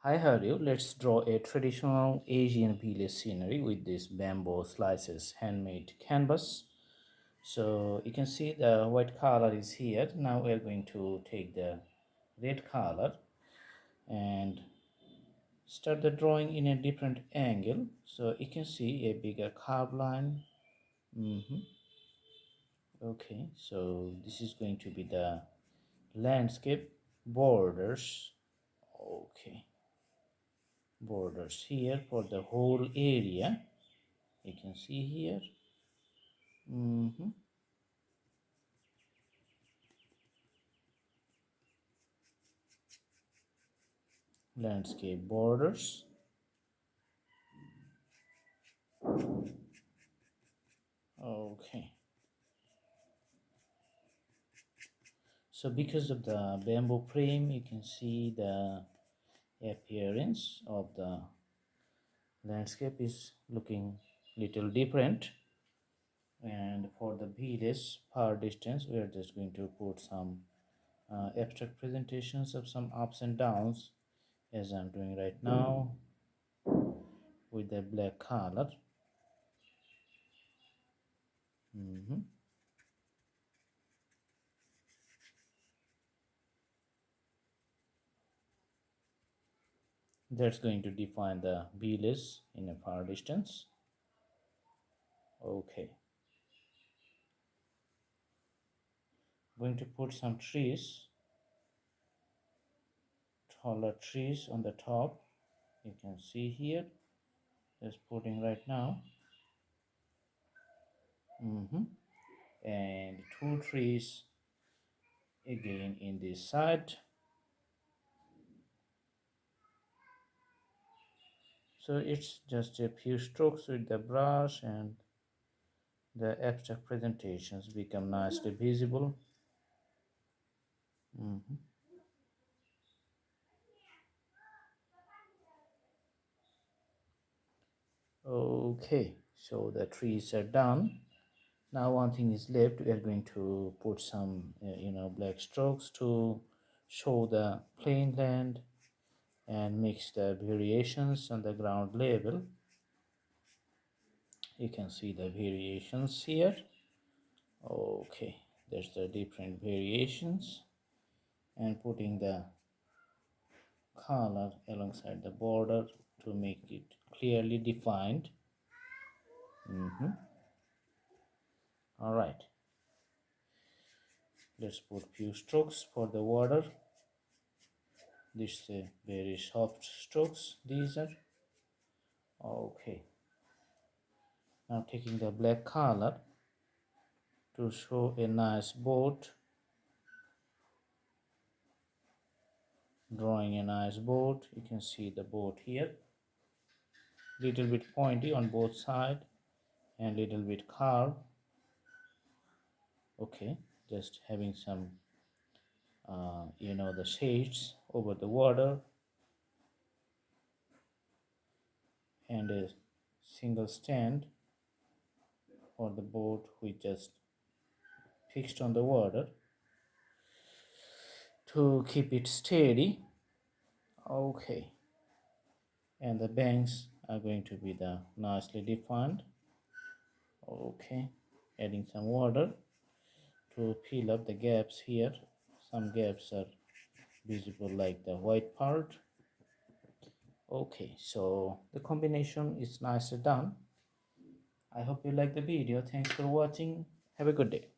Hi, how are you? Let's draw a traditional Asian village scenery with this bamboo slices handmade canvas. So you can see the white color is here. Now we are going to take the red color and start the drawing in a different angle. So you can see a bigger curved line. Okay, so this is going to be the landscape borders. Okay, borders here for the whole area. You can see here. Mhm. Landscape borders. Okay, so because of the bamboo frame, you can see the appearance of the landscape is looking little different. And for the village far distance, we are just going to put some abstract presentations of some ups and downs, as I'm doing right now with the black color. Mhm. That's going to define the village in a far distance. Okay, going to put some trees, taller trees on the top. You can see here, just putting right now. And two trees again in this side. So it's just a few strokes with the brush and the abstract presentations become nicely visible. Mhm. Okay, so the trees are done. Now one thing is left. We are going to put some black strokes to show the plain land and mix the variations on the ground level. You can see the variations here. Okay, there's the different variations, and putting the color alongside the border to make it clearly defined. All right, let's put few strokes for the water. This is very soft strokes, these are. Okay, now taking the black color to show a nice boat, drawing a nice boat. You can see the boat here, little bit pointy on both sides and little bit curved. Okay, just having some the shades over the water, and a single stand for the boat which just fixed on the water to keep it steady. Okay, and the banks are going to be the nicely defined. Okay, adding some water to fill up the gaps here. Some gaps are visible like the white part. Okay, so the combination is nicely done. I hope you like the video. Thanks for watching. Have a good day.